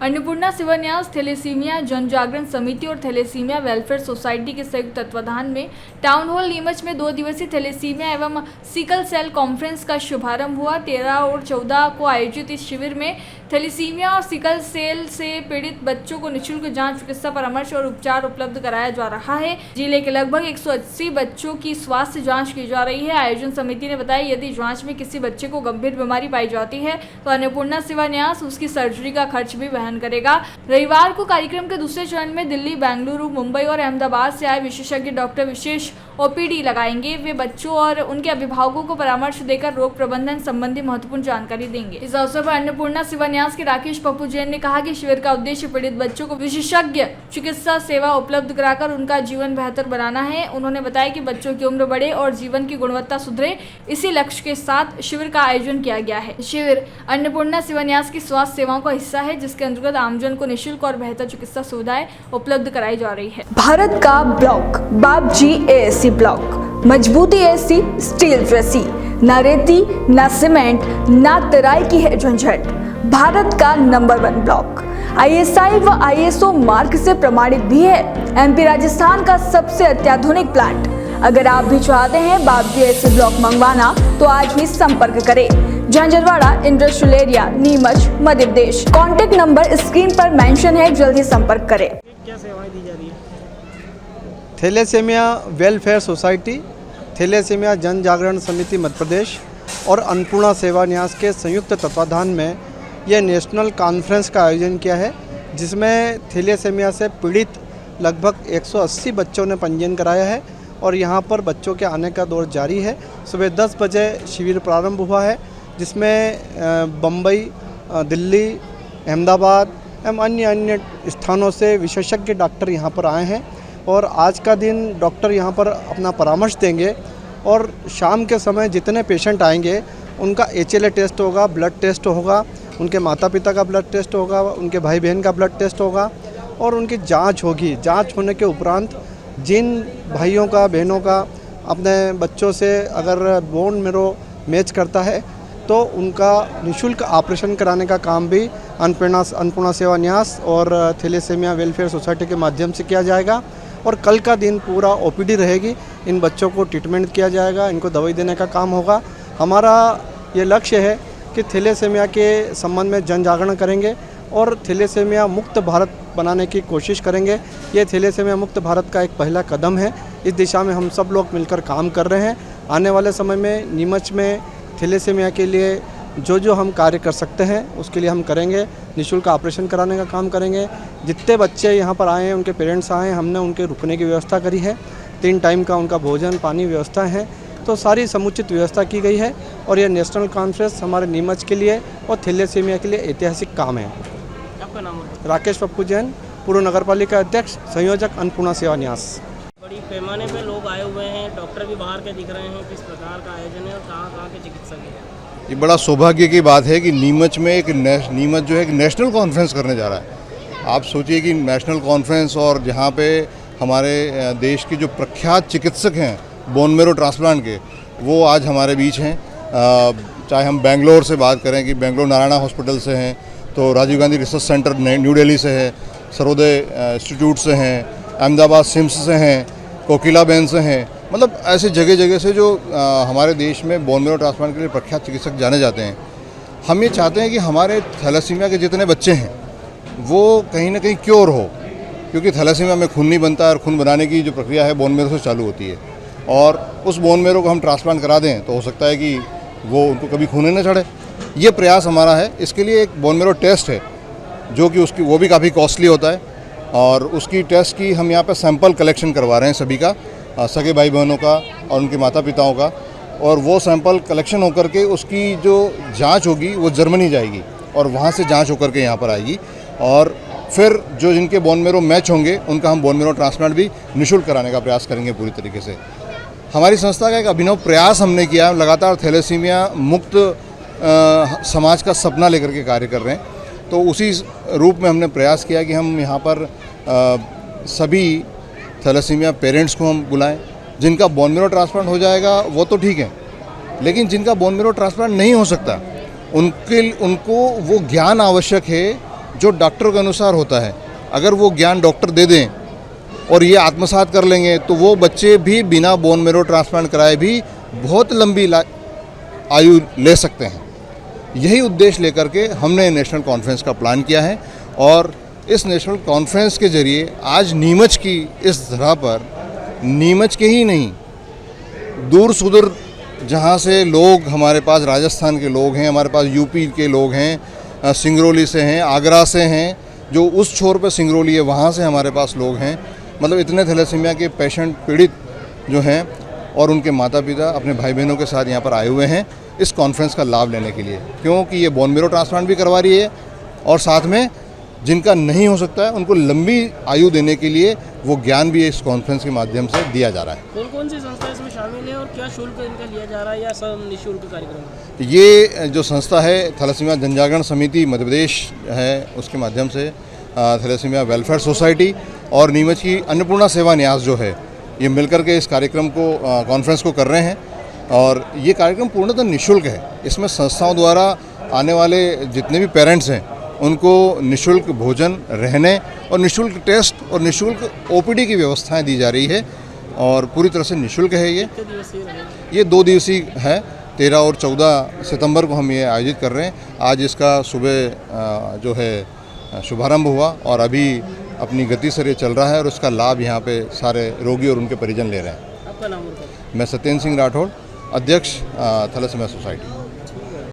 Annapurna शिवान्यास thalassaemia जन जागरण समिति और थैलेसीमिया वेलफेयर सोसाइटी के संयुक्त तत्वाधान में टाउन हॉल नीमच में 2 दिवसीय थैलेसीमिया एवं सिकल सेल कॉन्फ्रेंस का शुभारंभ हुआ। 13 और 14 को आयोजित इस शिविर में थैलेसीमिया और सिकल सेल से पीड़ित बच्चों को निःशुल्क जांच, चिकित्सा परामर्श और उपचार उपलब्ध कराया जा रहा है। जिले के लगभग 180 बच्चों की स्वास्थ्य जांच की जा रही है। आयोजन समिति ने बताया, यदि जांच में किसी बच्चे को गंभीर बीमारी पाई जाती है तो अन्नपूर्णा शिवान्यास उसकी सर्जरी का खर्च भी वहन करेगा। रविवार को कार्यक्रम के दूसरे चरण में दिल्ली, बेंगलुरु, मुंबई और अहमदाबाद से आए विशेषज्ञ डॉक्टर विशेष ओपीडी लगाएंगे। वे बच्चों और उनके अभिभावकों को परामर्श देकर रोग प्रबंधन संबंधी महत्वपूर्ण जानकारी देंगे। इस अवसर पर अन्नपूर्णा शिवान्यास के राकेश पप्पू जैन ने कहा कि शिविर का उद्देश्य पीड़ित बच्चों को विशेषज्ञ चिकित्सा सेवा उपलब्ध कराकर उनका जीवन बेहतर बनाना है। उन्होंने बताया कि बच्चों की उम्र बढ़े और जीवन की गुणवत्ता सुधरे, इसी लक्ष्य के साथ शिविर का आयोजन किया गया है। शिविर अन्नपूर्णा शिवान्यास की स्वास्थ्य सेवाओं का हिस्सा है, जिसके अंतर्गत आमजन को निःशुल्क और बेहतर चिकित्सा सुविधाएं उपलब्ध कराई जा रही है। भारत का ब्लॉक बापजी एएससी ब्लॉक, मजबूती एसी स्टील जैसी, ना रेती ना सीमेंट ना तराई की है झंझट। भारत का नंबर 1 ब्लॉक ISI व ISO मार्क से प्रमाणित भी है। MP राजस्थान का सबसे अत्याधुनिक प्लांट। अगर आप भी चाहते हैं बापजी एएससी ब्लॉक मंगवाना तो आज ही संपर्क करें। Jhanjharwada industrial area, Neemuch, Madhya Pradesh. Contact number screen पर मेंशन है, जल्दी संपर्क करें। क्या सेवाएं दी जा रही है? थैलेसीमिया वेलफेयर सोसाइटी, थैलेसीमिया जन जागरण समिति मध्य प्रदेश और अन्नपूर्णा शिवान्यास के संयुक्त तत्वाधान में यह नेशनल कॉन्फ्रेंस का आयोजन किया है, जिसमें थैलेसीमिया से पीड़ित लगभग 180 बच्चों ने पंजीयन कराया है और यहाँ पर बच्चों के आने का दौर जारी है। सुबह 10 बजे शिविर प्रारंभ हुआ है, जिसमें बम्बई, दिल्ली, अहमदाबाद एवं अन्य स्थानों से विशेषज्ञ डॉक्टर यहाँ पर आए हैं और आज का दिन डॉक्टर यहाँ पर अपना परामर्श देंगे और शाम के समय जितने पेशेंट आएंगे उनका HLA टेस्ट होगा, ब्लड टेस्ट होगा, उनके माता पिता का ब्लड टेस्ट होगा, उनके भाई बहन का ब्लड टेस्ट होगा और उनकी जांच होगी। जांच होने के उपरांत जिन भाइयों का, बहनों का अपने बच्चों से अगर बोन मैरो मैच करता है तो उनका निःशुल्क ऑपरेशन कराने का काम भी अन्नपूर्णा शिवान्यास और थैलेसीमिया वेलफेयर सोसाइटी के माध्यम से किया जाएगा। और कल का दिन पूरा OPD रहेगी, इन बच्चों को ट्रीटमेंट किया जाएगा, इनको दवाई देने का काम होगा। हमारा ये लक्ष्य है कि थैलेसीमिया के संबंध में जन जागरण करेंगे और थैलेसीमिया मुक्त भारत बनाने की कोशिश करेंगे। ये थैलेसीमिया मुक्त भारत का एक पहला कदम है, इस दिशा में हम सब लोग मिलकर काम कर रहे हैं। आने वाले समय में नीमच में थैलेसीमिया के लिए जो हम कार्य कर सकते हैं उसके लिए हम करेंगे। निःशुल्क ऑपरेशन कराने का काम करेंगे। जितने बच्चे यहाँ पर आए हैं, उनके पेरेंट्स आए हैं, हमने उनके रुकने की व्यवस्था करी है। 3 टाइम का उनका भोजन पानी व्यवस्था है, तो सारी समुचित व्यवस्था की गई है और यह नेशनल कॉन्फ्रेंस हमारे नीमच के लिए और थैलेसीमिया के लिए ऐतिहासिक काम है। आपका नाम है? राकेश पप्पू जैन, पूर्व नगरपालिका अध्यक्ष, संयोजक अन्नपूर्णा शिवान्यास। बड़ी पैमाने पे लोग आए हुए हैं, डॉक्टर भी बाहर के दिख रहे हैं। किस प्रकार का आयोजन है और कहाँ के चिकित्सक हैं? ये बड़ा सौभाग्य की बात है कि नीमच में नीमच जो है एक नेशनल कॉन्फ्रेंस करने जा रहा है। आप सोचिए कि नेशनल कॉन्फ्रेंस और जहाँ पे हमारे देश के जो प्रख्यात चिकित्सक हैं बोन मैरो ट्रांसप्लांट के, वो आज हमारे बीच हैं। चाहे हम बेंगलोर से बात करें कि बेंगलोर नारायणा हॉस्पिटल से हैं, तो Rajiv Gandhi research centre new Delhi से है, सरोदय इंस्टीट्यूट से हैं, अहमदाबाद सिम्स से हैं, कोकिलाबेन से हैं। मतलब ऐसे जगह जगह से जो हमारे देश में बोन मैरो ट्रांसप्लांट के लिए प्रख्यात चिकित्सक जाने जाते हैं। हम ये चाहते हैं कि हमारे थैलेसीमिया के जितने बच्चे हैं वो कहीं ना कहीं क्योर हो, क्योंकि थैलेसीमिया में खून नहीं बनता है और खून बनाने की जो प्रक्रिया है बोन मैरो से चालू होती है। और उस बोन मैरो को हम ट्रांसप्लांट करा दें तो हो सकता है कि वो उनको कभी खून ही न चढ़े। ये प्रयास हमारा है। इसके लिए एक बोन मैरो टेस्ट है जो कि वो भी काफ़ी कॉस्टली होता है और उसकी टेस्ट की हम यहाँ पर सैंपल कलेक्शन करवा रहे हैं सभी का, सगे भाई बहनों का और उनके माता पिताओं का। और वो सैंपल कलेक्शन होकर के उसकी जो जांच होगी वो जर्मनी जाएगी और वहाँ से जांच होकर के यहाँ पर आएगी और फिर जो जिनके बोन मैरो मैच होंगे उनका हम बोन मैरो ट्रांसप्लांट भी निःशुल्क कराने का प्रयास करेंगे पूरी तरीके से। हमारी संस्था का एक अभिनव प्रयास हमने किया, लगातार थैलेसीमिया मुक्त समाज का सपना लेकर के कार्य कर रहे हैं। तो उसी रूप में हमने प्रयास किया कि हम यहाँ पर सभी थैलेसीमिया पेरेंट्स को हम बुलाएं। जिनका बोन मैरो ट्रांसप्लांट हो जाएगा वो तो ठीक है, लेकिन जिनका बोन मैरो ट्रांसप्लांट नहीं हो सकता उनको वो ज्ञान आवश्यक है जो डॉक्टर के अनुसार होता है, अगर वो ज्ञान डॉक्टर दे दें और ये आत्मसात कर लेंगे तो वो बच्चे भी बिना बोन मेरो ट्रांसप्लांट कराए भी बहुत लंबी आयु ले सकते हैं। यही उद्देश्य लेकर के हमने नेशनल कॉन्फ्रेंस का प्लान किया है और इस नेशनल कॉन्फ्रेंस के जरिए आज नीमच की इस धरा पर, नीमच के ही नहीं, दूर सुदूर जहाँ से लोग हमारे पास राजस्थान के लोग हैं, हमारे पास यूपी के लोग हैं, सिंगरौली से हैं, आगरा से हैं, जो उस छोर पर सिंगरौली है वहाँ से हमारे पास लोग हैं। मतलब इतने थैलेसीमिया के पेशेंट पीड़ित जो हैं और उनके माता पिता अपने भाई बहनों के साथ यहाँ पर आए हुए हैं इस कॉन्फ्रेंस का लाभ लेने के लिए, क्योंकि ये बोन मेरो ट्रांसप्लांट भी करवा रही है और साथ में जिनका नहीं हो सकता है उनको लंबी आयु देने के लिए वो ज्ञान भी इस कॉन्फ्रेंस के माध्यम से दिया जा रहा है। कौन कौन सी संस्था इसमें शामिल है और क्या शुल्क इनका लिया जा रहा है या सब निःशुल्क कार्यक्रम? ये जो संस्था है थैलेसीमिया जन जागरण समिति मध्य प्रदेश है, उसके माध्यम से थैलेसीमिया वेलफेयर सोसाइटी और नीमच की अन्नपूर्णा सेवा न्यास जो है, ये मिलकर के इस कार्यक्रम को कॉन्फ्रेंस को कर रहे हैं और ये कार्यक्रम पूर्णतः निःशुल्क है। इसमें संस्थाओं द्वारा आने वाले जितने भी पेरेंट्स हैं उनको निःशुल्क भोजन, रहने और निःशुल्क टेस्ट और निःशुल्क ओपीडी की व्यवस्थाएं दी जा रही है और पूरी तरह से निःशुल्क है। ये 2 दिवसीय है। 13 और 14 सितंबर को हम ये आयोजित कर रहे हैं। आज इसका सुबह जो है शुभारंभ हुआ और अभी अपनी गति से ये चल रहा है और उसका लाभ यहाँ पे सारे रोगी और उनके परिजन ले रहे हैं। आपका नाम? मैं सत्येंद्र सिंह राठौड़, अध्यक्ष थैलेसीमिया सोसाइटी।